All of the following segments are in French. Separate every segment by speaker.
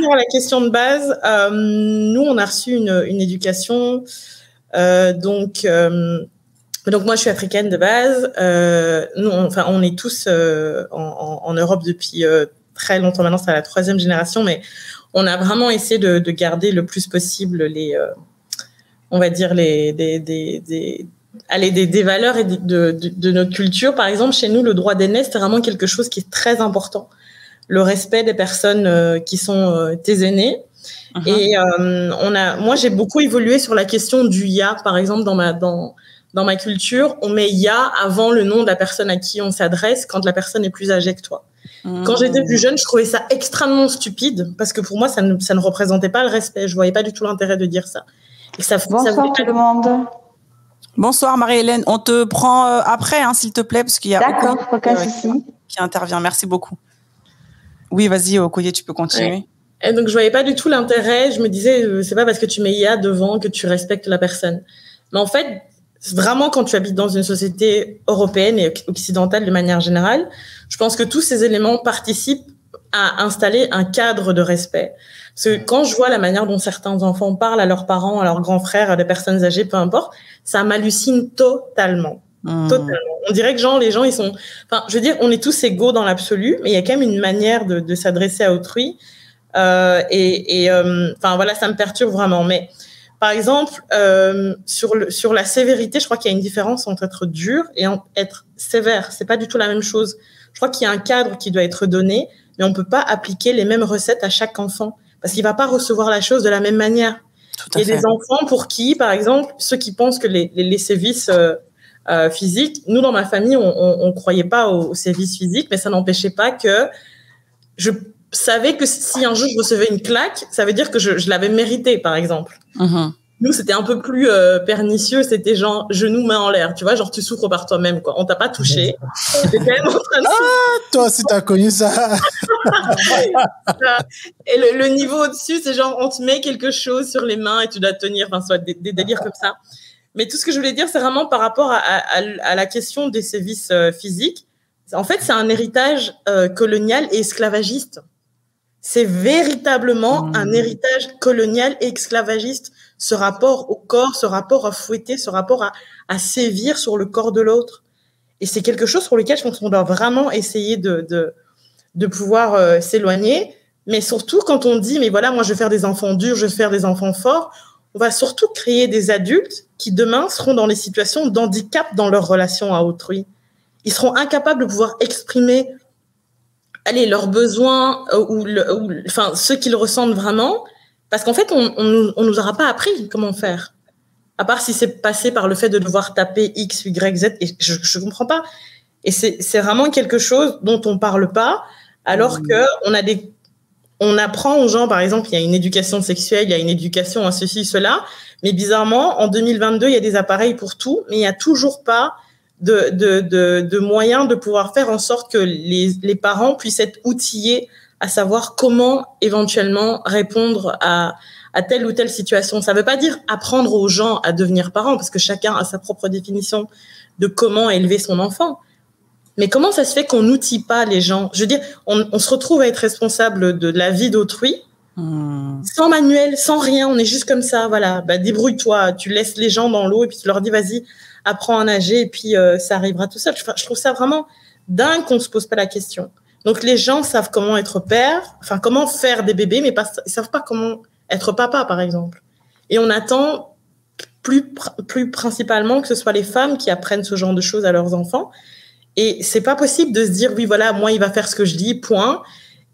Speaker 1: revenir à la question de base, nous, on a reçu une éducation. Donc moi, je suis africaine de base. Nous, on est tous en Europe depuis très longtemps maintenant. C'est la 3e génération, mais on a vraiment essayé de garder le plus possible on va dire des valeurs et de notre culture. Par exemple, chez nous, le droit d'aîné, c'est vraiment quelque chose qui est très important. Le respect des personnes qui sont tes aînés. Uh-huh. Et moi, j'ai beaucoup évolué sur la question du ya. Par exemple, dans ma culture, on met ya avant le nom de la personne à qui on s'adresse quand la personne est plus âgée que toi. Quand j'étais plus jeune, je trouvais ça extrêmement stupide parce que pour moi, ça ne représentait pas le respect. Je voyais pas du tout l'intérêt de dire ça. Et
Speaker 2: Bonsoir tout le monde.
Speaker 3: Bonsoir Marie-Hélène. On te prend après, s'il te plaît, parce qu'il y a qui intervient. Merci beaucoup. Oui, vas-y, Okoye, tu peux continuer.
Speaker 1: Ouais. Et donc, je voyais pas du tout l'intérêt. Je me disais, c'est pas parce que tu mets ya devant que tu respectes la personne. Mais en fait, vraiment, quand tu habites dans une société européenne et occidentale de manière générale, je pense que tous ces éléments participent à installer un cadre de respect. Parce que quand je vois la manière dont certains enfants parlent à leurs parents, à leurs grands frères, à des personnes âgées, peu importe, ça m'hallucine totalement. Totalement. On dirait que les gens, ils sont, je veux dire, on est tous égaux dans l'absolu, mais il y a quand même une manière de s'adresser à autrui. Voilà, ça me perturbe vraiment. Mais, par exemple, sur la sévérité, je crois qu'il y a une différence entre être dur et être sévère. C'est pas du tout la même chose. Je crois qu'il y a un cadre qui doit être donné, mais on peut pas appliquer les mêmes recettes à chaque enfant parce qu'il va pas recevoir la chose de la même manière. Il y a des enfants pour qui, par exemple, ceux qui pensent que les sévices physiques, nous dans ma famille, on croyait pas aux sévices physiques, mais ça n'empêchait pas que je savais que si un jour je recevais une claque, ça veut dire que je l'avais mérité, par exemple. Uh-huh. Nous, c'était un peu plus pernicieux, c'était genre genoux, mains en l'air, tu vois, genre tu souffres par toi-même, quoi. On t'a pas touché. T'es quand même en train de
Speaker 4: toi aussi t'as connu ça.
Speaker 1: Et le niveau au-dessus, c'est genre on te met quelque chose sur les mains et tu dois tenir, soit des délires comme ça. Mais tout ce que je voulais dire, c'est vraiment par rapport à la question des sévices physiques. En fait, c'est un héritage colonial et esclavagiste. C'est véritablement un héritage colonial et esclavagiste, ce rapport au corps, ce rapport à fouetter, ce rapport à sévir sur le corps de l'autre. Et c'est quelque chose sur lequel je pense qu'on doit vraiment essayer de pouvoir s'éloigner. Mais surtout, quand on dit, mais voilà, moi, je veux faire des enfants durs, je veux faire des enfants forts, on va surtout créer des adultes qui, demain, seront dans des situations d'handicap dans leur relation à autrui. Ils seront incapables de pouvoir exprimer leurs besoins ceux qu'ils ressentent vraiment, parce qu'en fait, on nous aura pas appris comment faire. À part si c'est passé par le fait de devoir taper X, Y, Z, et je comprends pas. Et c'est vraiment quelque chose dont on parle pas, alors que on apprend aux gens, par exemple, il y a une éducation sexuelle, il y a une éducation à ceci, cela, mais bizarrement, en 2022, il y a des appareils pour tout, mais il y a toujours pas de moyens de pouvoir faire en sorte que les parents puissent être outillés à savoir comment éventuellement répondre à telle ou telle situation. Ça veut pas dire apprendre aux gens à devenir parents, parce que chacun a sa propre définition de comment élever son enfant. Mais comment ça se fait qu'on n'outille pas les gens? Je veux dire, on se retrouve à être responsable de la vie d'autrui, sans manuel, sans rien, on est juste comme ça, voilà, débrouille-toi, tu laisses les gens dans l'eau et puis tu leur dis, vas-y, apprends à nager et puis ça arrivera tout seul. Je trouve ça vraiment dingue qu'on se pose pas la question. Donc les gens savent comment être père, comment faire des bébés, mais ils savent pas comment être papa, par exemple. Et on attend plus principalement que ce soit les femmes qui apprennent ce genre de choses à leurs enfants. Et c'est pas possible de se dire, oui, voilà, moi, il va faire ce que je dis, point.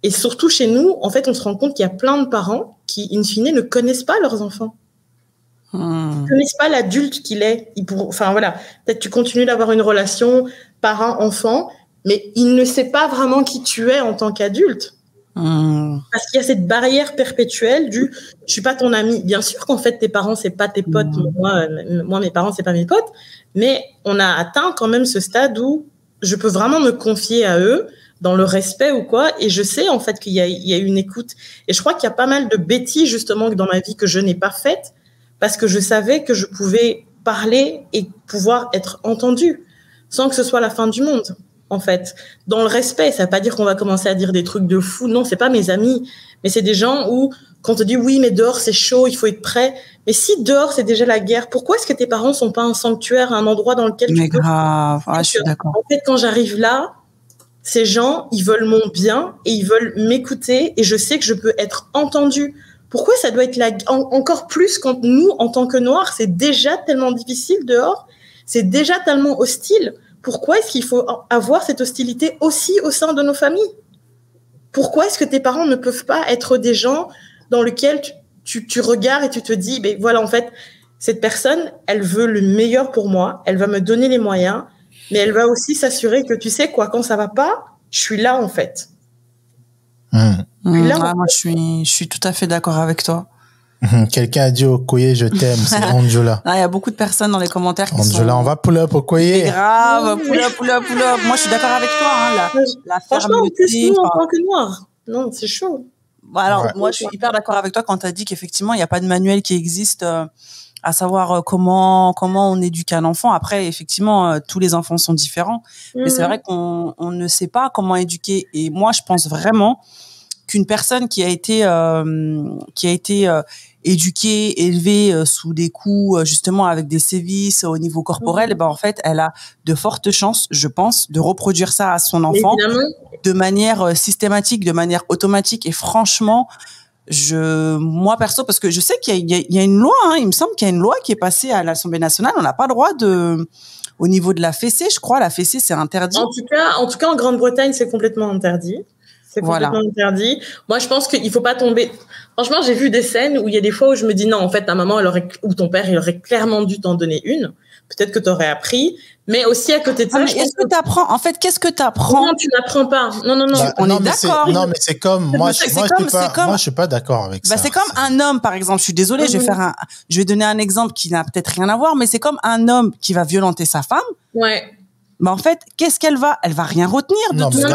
Speaker 1: Et surtout chez nous, en fait, on se rend compte qu'il y a plein de parents qui, in fine, ne connaissent pas leurs enfants. Ils ne connaissent pas l'adulte qu'il est. Peut-être tu continues d'avoir une relation parent-enfant, mais il ne sait pas vraiment qui tu es en tant qu'adulte. Parce qu'il y a cette barrière perpétuelle du « je suis pas ton ami ». Bien sûr qu'en fait, tes parents, c'est pas tes potes. Moi, mes parents, c'est pas mes potes. Mais on a atteint quand même ce stade où je peux vraiment me confier à eux dans le respect ou quoi. Et je sais en fait qu'il y a une écoute. Et je crois qu'il y a pas mal de bêtises justement dans ma vie que je n'ai pas faites parce que je savais que je pouvais parler et pouvoir être entendue sans que ce soit la fin du monde. En fait, dans le respect, ça veut pas dire qu'on va commencer à dire des trucs de fou. Non, c'est pas mes amis, Mais c'est des gens où, quand on te dit, oui, mais dehors, c'est chaud, il faut être prêt. Mais si dehors, c'est déjà la guerre, pourquoi est-ce que tes parents sont pas un sanctuaire, un endroit dans lequel
Speaker 3: mais grave, je suis d'accord.
Speaker 1: En fait, quand j'arrive là, ces gens, ils veulent mon bien et ils veulent m'écouter et je sais que je peux être entendue. Pourquoi ça doit être encore plus quand nous, en tant que Noirs, c'est déjà tellement difficile dehors, c'est déjà tellement hostile. Pourquoi est-ce qu'il faut avoir cette hostilité aussi au sein de nos familles? Pourquoi est-ce que tes parents ne peuvent pas être des gens dans lesquels tu regardes et tu te dis, ben voilà, en fait, cette personne, elle veut le meilleur pour moi, elle va me donner les moyens, mais elle va aussi s'assurer que, tu sais quoi, quand ça va pas, je suis là, en fait.
Speaker 3: Moi, je suis tout à fait d'accord avec toi.
Speaker 4: Quelqu'un a dit Okoye, je t'aime, c'est Angela.
Speaker 3: Il y a beaucoup de personnes dans les commentaires qui
Speaker 4: Angela, on va pull up Okoye.
Speaker 3: C'est grave, pull up. Moi, je suis d'accord avec toi. La
Speaker 1: franchement, en plus, nous, en tant que Noirs, non, c'est chaud.
Speaker 3: Alors, moi, je suis hyper d'accord avec toi quand tu as dit qu'effectivement, il n'y a pas de manuel qui existe à savoir comment on éduque un enfant. Après, effectivement, tous les enfants sont différents. Mais c'est vrai qu'on ne sait pas comment éduquer. Et moi, je pense vraiment qu'une personne qui a été éduquée, élevée sous des coups justement avec des sévices au niveau corporel, ben en fait, elle a de fortes chances, je pense, de reproduire ça à son enfant de manière systématique, de manière automatique. Et franchement, moi perso, parce que je sais qu'il y a une loi, il me semble qu'il y a une loi qui est passée à l'Assemblée nationale. On n'a pas le droit au niveau de la fessée, je crois, la fessée c'est interdit.
Speaker 1: En tout cas, en Grande-Bretagne, c'est complètement interdit. C'est complètement interdit. Moi, je pense qu'il faut pas tomber. Franchement, j'ai vu des scènes où il y a des fois où je me dis non, en fait, ta maman, ou ton père, il aurait clairement dû t'en donner une. Peut-être que tu aurais appris. Mais aussi, à côté de ça,
Speaker 3: est-ce que tu apprends? En fait, qu'est-ce que tu apprends?
Speaker 1: Non, tu n'apprends pas. Non.
Speaker 3: On est d'accord.
Speaker 4: Non, mais c'est comme, moi, je suis pas d'accord avec ça.
Speaker 3: C'est comme un homme, par exemple. Je suis désolée, je vais donner un exemple qui n'a peut-être rien à voir, mais c'est comme un homme qui va violenter sa femme.
Speaker 1: Ouais.
Speaker 3: Mais en fait, elle va rien retenir de tout ça.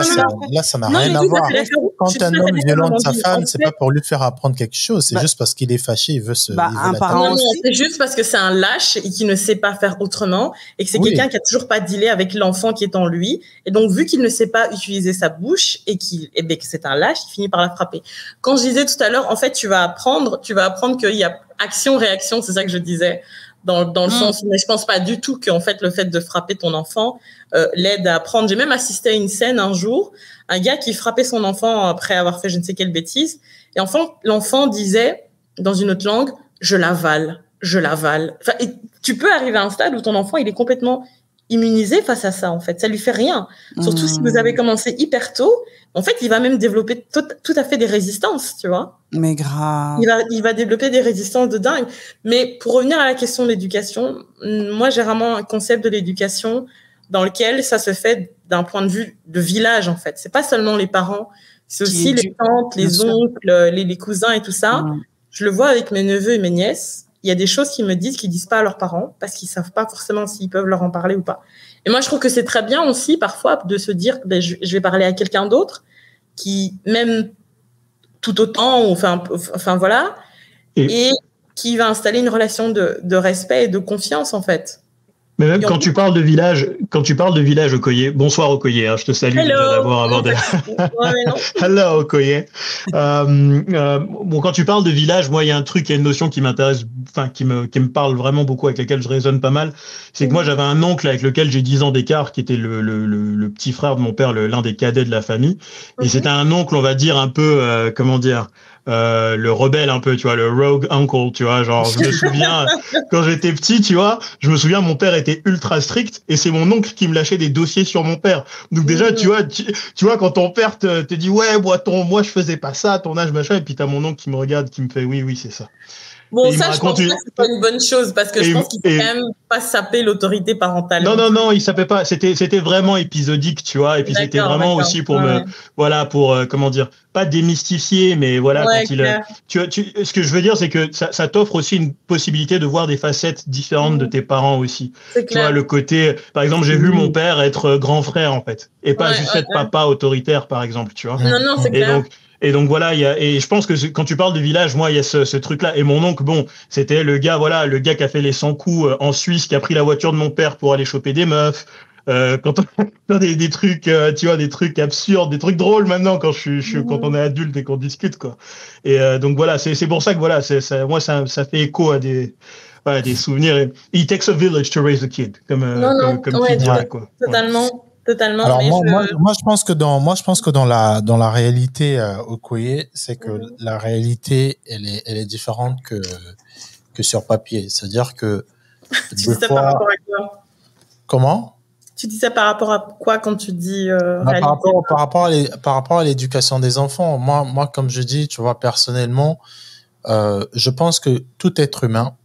Speaker 4: Là, ça n'a rien à voir. Quand un homme violente sa femme, c'est pas pour lui faire apprendre quelque chose, c'est juste parce qu'il est fâché, il veut
Speaker 1: non, c'est juste parce que c'est un lâche et qui ne sait pas faire autrement et que c'est quelqu'un qui a toujours pas dealé avec l'enfant qui est en lui. Et donc, vu qu'il ne sait pas utiliser sa bouche et que c'est un lâche, il finit par la frapper. Quand je disais tout à l'heure, en fait, tu vas apprendre qu'il y a action-réaction, c'est ça que je disais. Dans le sens, mais je pense pas du tout qu'en fait le fait de frapper ton enfant l'aide à apprendre. J'ai même assisté à une scène un jour, un gars qui frappait son enfant après avoir fait je ne sais quelle bêtise, et l'enfant disait dans une autre langue, je l'avale. Enfin, et tu peux arriver à un stade où ton enfant il est complètement immunisé face à ça, en fait, ça lui fait rien. Surtout si vous avez commencé hyper tôt, en fait, il va même développer tout à fait des résistances, tu vois.
Speaker 3: Mais grave.
Speaker 1: Il va développer des résistances de dingue. Mais pour revenir à la question de l'éducation, moi, j'ai vraiment un concept de l'éducation dans lequel ça se fait d'un point de vue de village, en fait. C'est pas seulement les parents, c'est aussi les tantes, les oncles, les cousins et tout ça. Je le vois avec mes neveux et mes nièces. Il y a des choses qu'ils me disent qu'ils disent pas à leurs parents parce qu'ils savent pas forcément s'ils peuvent leur en parler ou pas. Et moi, je trouve que c'est très bien aussi parfois de se dire, je vais parler à quelqu'un d'autre qui même tout autant, enfin voilà, et qui va installer une relation de respect et de confiance en fait.
Speaker 2: Mais même quand tu parles de village Okoye, bonsoir Okoye, je te salue déjà d'abord avant de. Hello Okoye. Bon, quand tu parles de village, moi il y a un truc, il y a une notion qui m'intéresse, enfin qui me parle vraiment beaucoup, avec laquelle je résonne pas mal. C'est que moi j'avais un oncle avec lequel j'ai 10 ans d'écart, qui était le petit frère de mon père, l'un des cadets de la famille, et c'était un oncle, on va dire un peu, comment dire. Le rebelle un peu, tu vois, le rogue uncle, tu vois, genre je me souviens quand j'étais petit, tu vois, mon père était ultra strict et c'est mon oncle qui me lâchait des dossiers sur mon père. Donc déjà, tu vois quand ton père te dit ouais, moi je faisais pas ça à ton âge machin, et puis t'as mon oncle qui me regarde, qui me fait oui c'est ça.
Speaker 1: Bon, ça, je pense que c'est pas une bonne chose parce que je pense qu'il faut quand même pas saper l'autorité parentale.
Speaker 2: Non, il sapait pas. C'était vraiment épisodique, tu vois. Et puis c'était vraiment aussi pour comment dire, pas démystifier, mais voilà, ce que je veux dire, c'est que ça t'offre aussi une possibilité de voir des facettes différentes de tes parents aussi. Tu vois, le côté, par exemple, j'ai vu mon père être grand frère, en fait. Et pas juste être papa autoritaire, par exemple, tu vois.
Speaker 1: Non, c'est clair.
Speaker 2: Et donc voilà, et je pense que quand tu parles de village, moi il y a ce truc-là. Et mon oncle, bon, c'était le gars qui a fait les 100 coups en Suisse, qui a pris la voiture de mon père pour aller choper des meufs, quand on a des trucs, tu vois, des trucs absurdes, des trucs drôles maintenant quand quand on est adulte et qu'on discute, quoi. Et donc voilà, c'est pour ça que voilà, moi ça fait écho à des souvenirs. It takes a village to raise a kid, comme tu dirais, quoi.
Speaker 1: Totalement.
Speaker 4: Alors moi je pense que dans la réalité Okoye, c'est que la réalité elle est différente que sur papier. C'est-à-dire que
Speaker 1: tu dis ça par rapport à quoi?
Speaker 4: Comment?
Speaker 1: Tu dis ça par rapport à quoi quand tu dis
Speaker 4: par rapport à l'éducation des enfants. Moi comme je dis, tu vois, personnellement, je pense que tout être humain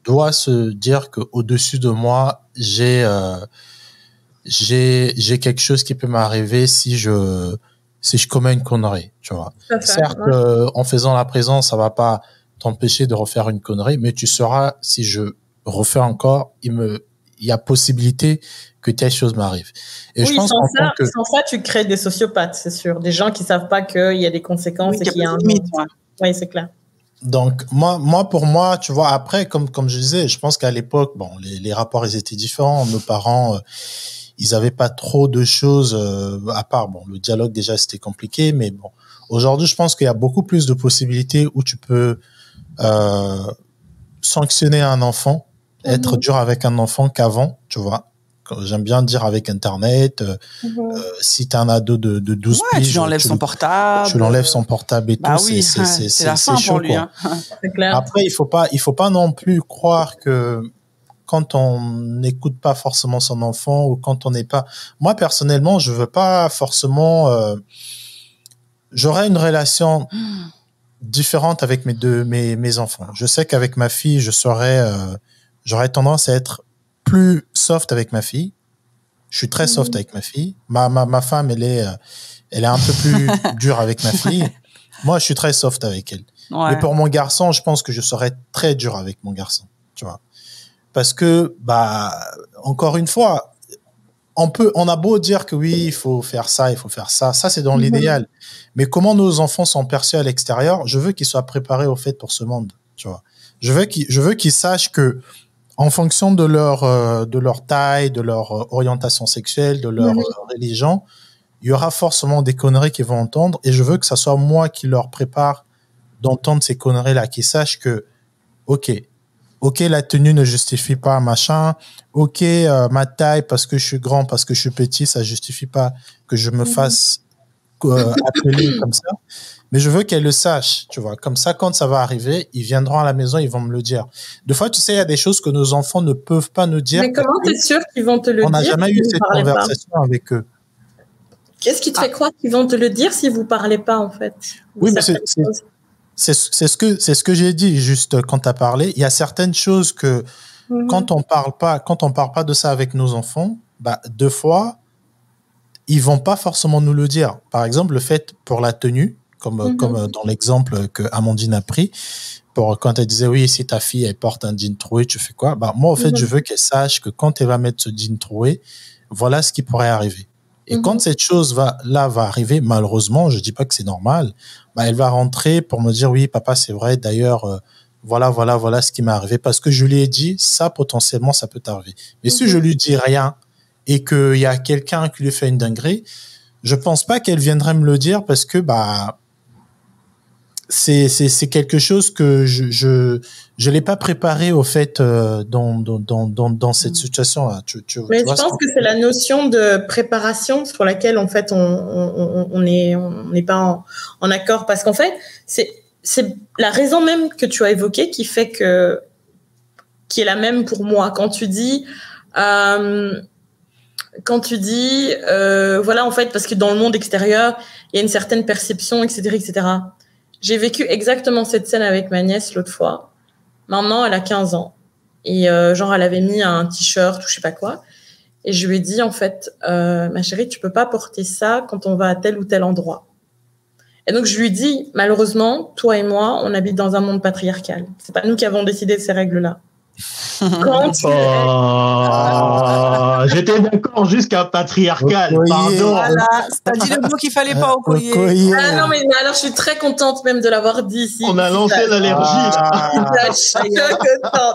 Speaker 4: doit se dire que au-dessus de moi, j'ai quelque chose qui peut m'arriver si je commets une connerie, tu vois. Certes, en faisant la présence, ça va pas t'empêcher de refaire une connerie, mais tu sauras, si je refais encore, il y a possibilité que telle chose m'arrive.
Speaker 1: Et oui, je pense sans ça, tu crées des sociopathes, c'est sûr. Des gens qui savent pas qu'il y a des conséquences et qu'il y a un limite. Oui, c'est clair.
Speaker 4: Donc, pour moi, tu vois, après, comme je disais, je pense qu'à l'époque, bon, les rapports, ils étaient différents. Nos parents, ils avaient pas trop de choses, à part, bon, le dialogue, déjà, c'était compliqué, mais bon. Aujourd'hui, je pense qu'il y a beaucoup plus de possibilités où tu peux, sanctionner un enfant, être dur avec un enfant qu'avant, tu vois. J'aime bien dire avec Internet, si t'as un ado de 12 piges,
Speaker 3: tu l'enlèves son portable.
Speaker 4: Tu l'enlèves son portable et tout,
Speaker 3: oui, c'est la fin
Speaker 4: chaud,
Speaker 3: pour lui, hein.
Speaker 1: C'est clair.
Speaker 4: Après, il faut pas non plus croire que quand on n'écoute pas forcément son enfant ou quand on n'est pas, moi, personnellement, je veux pas forcément, j'aurais une relation différente avec mes enfants. Je sais qu'avec ma fille, j'aurais tendance à être plus soft avec ma fille. Je suis très soft avec ma fille. Ma femme, elle est un peu plus dure avec ma fille. Moi, je suis très soft avec elle. Ouais. Mais pour mon garçon, je pense que je serais très dur avec mon garçon, tu vois. Parce que, encore une fois, on a beau dire que oui, il faut faire ça. Ça, c'est dans l'idéal. Mais comment nos enfants sont perçus à l'extérieur, je veux qu'ils soient préparés au fait pour ce monde, tu vois. Je veux qu'ils sachent que, en fonction de leur taille, de leur orientation sexuelle, de leur religion, il y aura forcément des conneries qu'ils vont entendre, et je veux que ça soit moi qui leur prépare d'entendre ces conneries-là, qu'ils sachent que, ok, la tenue ne justifie pas machin, ok, ma taille parce que je suis grand, parce que je suis petit, ça justifie pas que je me fasse appeler comme ça. Mais je veux qu'elle le sache, tu vois. Comme ça, quand ça va arriver, ils viendront à la maison, ils vont me le dire. Des fois, tu sais, il y a des choses que nos enfants ne peuvent pas nous dire.
Speaker 1: Mais comment t'es sûr qu'ils vont te le dire?
Speaker 4: On n'a jamais eu cette conversation avec eux.
Speaker 1: Qu'est-ce qui te fait croire qu'ils vont te le dire si vous parlez pas, en fait?
Speaker 4: Oui, mais c'est ce que j'ai dit juste quand tu as parlé. Il y a certaines choses que quand on parle pas de ça avec nos enfants, deux fois, ils vont pas forcément nous le dire. Par exemple, le fait pour la tenue, comme dans l'exemple que Amandine a pris, quand elle disait oui, si ta fille elle porte un jean troué, tu fais quoi? Moi, en fait, je veux qu'elle sache que quand elle va mettre ce jean troué, voilà ce qui pourrait arriver. Et quand cette chose va arriver, malheureusement, je dis pas que c'est normal, elle va rentrer pour me dire oui, papa, c'est vrai. D'ailleurs, voilà ce qui m'est arrivé, parce que je lui ai dit ça, potentiellement, ça peut t'arriver. Mais si je lui dis rien et qu'il y a quelqu'un qui lui fait une dinguerie, je pense pas qu'elle viendrait me le dire, parce que c'est quelque chose que je l'ai pas préparé au fait dans cette situation là.
Speaker 1: Mais je pense que c'est la notion de préparation sur laquelle en fait on n'est pas en accord, parce qu'en fait c'est la raison même que tu as évoquée qui est la même pour moi quand tu dis voilà, en fait, parce que dans le monde extérieur il y a une certaine perception, etc. J'ai vécu exactement cette scène avec ma nièce l'autre fois. Maintenant, elle a 15 ans. Et elle avait mis un t-shirt ou je sais pas quoi. Et je lui ai dit, en fait, ma chérie, tu peux pas porter ça quand on va à tel ou tel endroit. Et donc, je lui dis, malheureusement, toi et moi, on habite dans un monde patriarcal. C'est pas nous qui avons décidé de ces règles-là.
Speaker 2: J'étais d'accord jusqu'à patriarcal. Pardon.
Speaker 3: Voilà, t'as dit le mot qu'il fallait pas au collier.
Speaker 1: Ah non, mais alors je suis très contente même de l'avoir dit ici.
Speaker 2: On a lancé l'allergie.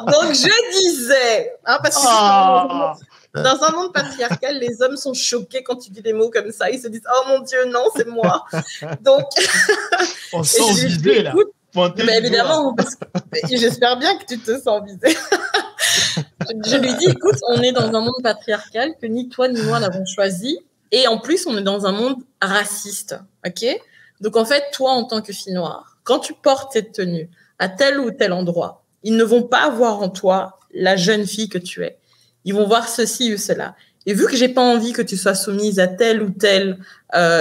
Speaker 1: Donc je disais, parce que Dans un monde patriarcal, les hommes sont choqués quand tu dis des mots comme ça. Ils se disent, oh mon Dieu, non, c'est moi. Donc,
Speaker 2: on se sent visé, là.
Speaker 1: Mais évidemment, j'espère bien que tu te sens visé. Je lui dis, écoute, on est dans un monde patriarcal que ni toi ni moi n'avons choisi. Et en plus, on est dans un monde raciste. OK? Donc, en fait, toi, en tant que fille noire, quand tu portes cette tenue à tel ou tel endroit, ils ne vont pas voir en toi la jeune fille que tu es. Ils vont voir ceci ou cela. Et vu que j'ai pas envie que tu sois soumise à telle ou telle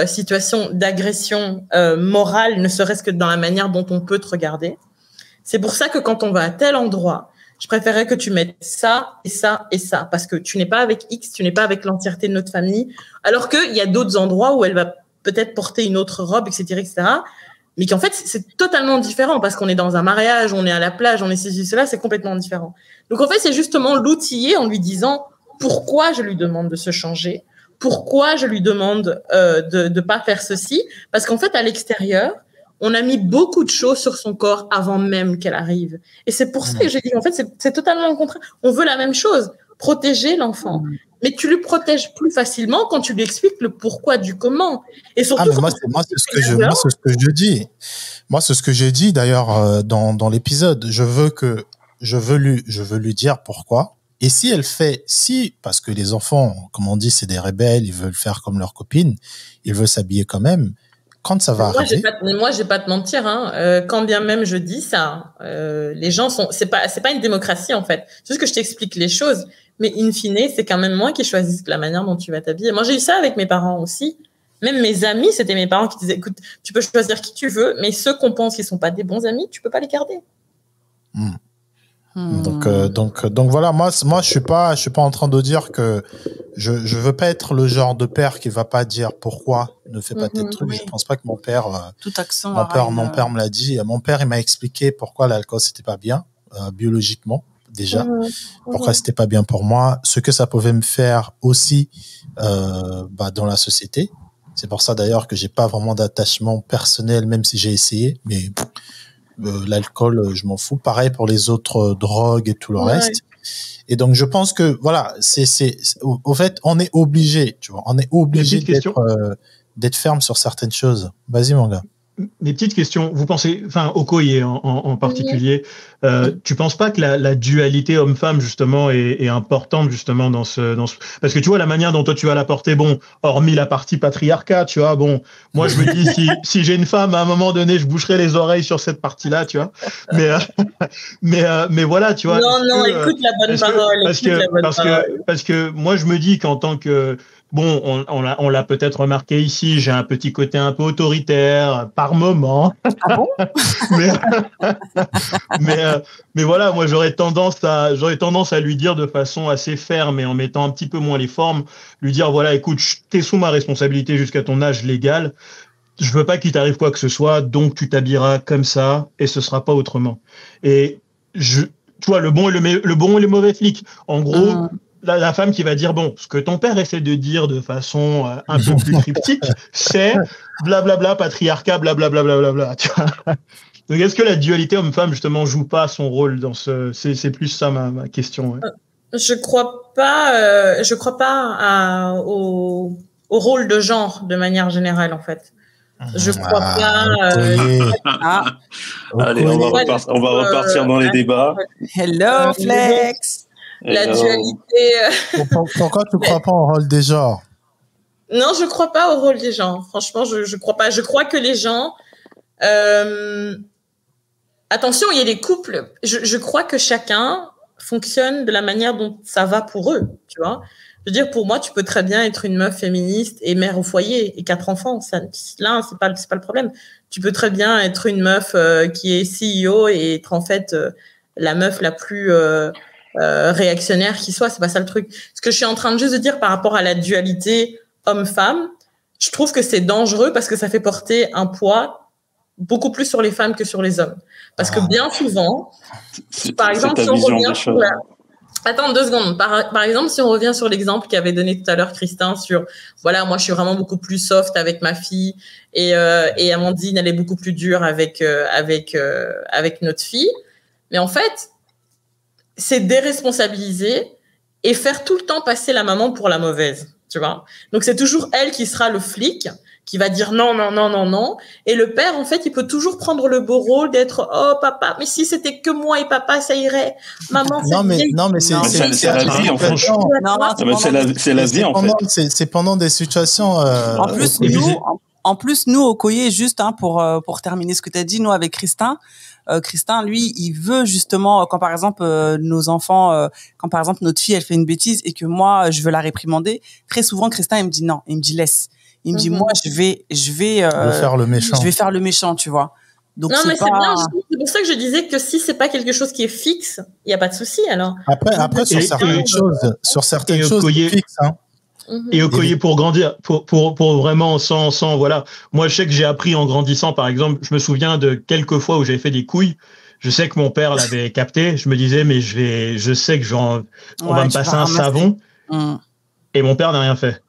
Speaker 1: situation d'agression morale, ne serait-ce que dans la manière dont on peut te regarder, c'est pour ça que quand on va à tel endroit, je préférerais que tu mettes ça et ça et ça, parce que tu n'es pas avec X, tu n'es pas avec l'entièreté de notre famille, alors qu'il y a d'autres endroits où elle va peut-être porter une autre robe, etc., etc., mais qu'en fait, c'est totalement différent, parce qu'on est dans un mariage, on est à la plage, on est ceci, cela, c'est complètement différent. Donc, en fait, c'est justement l'outiller en lui disant pourquoi je lui demande de se changer, pourquoi je lui demande de pas faire ceci, parce qu'en fait, à l'extérieur, on a mis beaucoup de choses sur son corps avant même qu'elle arrive. Et c'est pour ça que j'ai dit, en fait, c'est totalement le contraire. On veut la même chose, protéger l'enfant. Mais tu lui protèges plus facilement quand tu lui expliques le pourquoi du comment. Et surtout,
Speaker 4: moi, c'est ce que je dis. Moi, c'est ce que j'ai dit d'ailleurs dans l'épisode. Je veux lui dire pourquoi. Et si elle fait, parce que les enfants, comme on dit, c'est des rebelles, ils veulent faire comme leurs copines, ils veulent s'habiller quand même. Quand ça va arriver.
Speaker 1: Moi, je vais pas te mentir, hein. Quand bien même je dis ça, les gens c'est pas une démocratie, en fait. C'est juste que je t'explique les choses. Mais in fine, c'est quand même moi qui choisis la manière dont tu vas t'habiller. Moi, j'ai eu ça avec mes parents aussi. Même mes amis, c'était mes parents qui disaient, écoute, tu peux choisir qui tu veux, mais ceux qu'on pense qui sont pas des bons amis, tu peux pas les garder.
Speaker 4: Donc voilà, moi je suis pas en train de dire que je veux pas être le genre de père qui va pas dire pourquoi ne fais pas tel truc. Je pense pas que mon père mon père me l'a dit. Mon père, il m'a expliqué pourquoi l'alcool c'était pas bien biologiquement déjà, pourquoi c'était pas bien pour moi, ce que ça pouvait me faire aussi dans la société. C'est pour ça d'ailleurs que j'ai pas vraiment d'attachement personnel, même si j'ai essayé, mais l'alcool, je m'en fous. Pareil pour les autres drogues et tout le reste. Et donc, je pense que, voilà, au fait, on est obligé, tu vois, d'être ferme sur certaines choses. Vas-y, mon gars.
Speaker 2: Mes petites questions, vous pensez, enfin, Okoye en particulier, tu penses pas que la dualité homme-femme, justement, est importante, justement, dans ce, parce que tu vois, la manière dont toi tu vas la porter, bon, hormis la partie patriarcat, tu vois, bon, moi, je me dis, si j'ai une femme, à un moment donné, je boucherai les oreilles sur cette partie-là, tu vois, mais voilà, tu vois.
Speaker 1: Non, écoute la bonne parole.
Speaker 2: Parce que moi, je me dis qu'en tant que, bon, on l'a peut-être remarqué ici, j'ai un petit côté un peu autoritaire par moment.
Speaker 3: Ah bon?
Speaker 2: mais voilà, moi j'aurais tendance à lui dire de façon assez ferme et en mettant un petit peu moins les formes, lui dire voilà, écoute, t'es sous ma responsabilité jusqu'à ton âge légal. Je veux pas qu'il t'arrive quoi que ce soit, donc tu t'habilleras comme ça et ce sera pas autrement. Et tu vois, le bon et le mauvais flic. En gros, la femme qui va dire, bon, ce que ton père essaie de dire de façon un peu plus cryptique, c'est blablabla, patriarcat, blablabla, tu vois. Donc, est-ce que la dualité homme-femme, justement, joue pas son rôle dans c'est plus ça ma question. Ouais.
Speaker 1: Je crois pas au rôle de genre de manière générale, en fait. Je crois pas.
Speaker 5: Allez, on va repartir dans les débats.
Speaker 3: Hello, Flex.
Speaker 1: La dualité.
Speaker 4: Pourquoi tu ne crois pas au rôle des genres?
Speaker 1: Non, je ne crois pas au rôle des gens. Franchement, je crois pas. Je crois que les gens. Attention, il y a des couples. Je crois que chacun fonctionne de la manière dont ça va pour eux. Tu vois. Je veux dire, pour moi, tu peux très bien être une meuf féministe et mère au foyer et 4 enfants. Là, c'est pas le problème. Tu peux très bien être une meuf qui est CEO et être en fait la meuf la plus réactionnaire qui soit. C'est pas ça le truc. Ce que je suis en train de juste de dire par rapport à la dualité homme-femme, je trouve que c'est dangereux parce que ça fait porter un poids beaucoup plus sur les femmes que sur les hommes. Parce que bien souvent, par exemple, si on revient sur la... Attends 2 secondes. Par exemple, si on revient sur l'exemple qu'avait donné tout à l'heure Christin sur, voilà, moi je suis vraiment beaucoup plus soft avec ma fille et Amandine elle est beaucoup plus dure avec notre fille. Mais en fait, c'est déresponsabiliser et faire tout le temps passer la maman pour la mauvaise, tu vois. Donc, c'est toujours elle qui sera le flic, qui va dire non, non, non, non, non. Et le père, en fait, il peut toujours prendre le beau rôle d'être oh papa, mais si c'était que moi et papa, ça irait. Maman, c'est
Speaker 5: la vie en fait. C'est la vie en fait.
Speaker 4: C'est pendant des situations.
Speaker 3: En plus, nous au Okoye, juste pour terminer ce que tu as dit, nous avec Christin, lui, il veut justement quand par exemple nos enfants, quand par exemple notre fille elle fait une bêtise et que moi je veux la réprimander, très souvent Christin il me dit non, il me dit laisse. Il me dit moi je vais
Speaker 4: faire le méchant.
Speaker 3: Je vais faire le méchant, tu vois. Donc
Speaker 1: non mais c'est bien, c'est pour ça que je disais que si c'est pas quelque chose qui est fixe, il y a pas de souci alors.
Speaker 4: Après sur certaines choses c'est fixe hein.
Speaker 2: Et Okoye pour grandir, pour vraiment sans voilà. Moi, je sais que j'ai appris en grandissant, par exemple, je me souviens de quelques fois où j'avais fait des couilles. Je sais que mon père l'avait capté. Je me disais, mais je sais que on va me passer un savon. Et mon père n'a rien fait.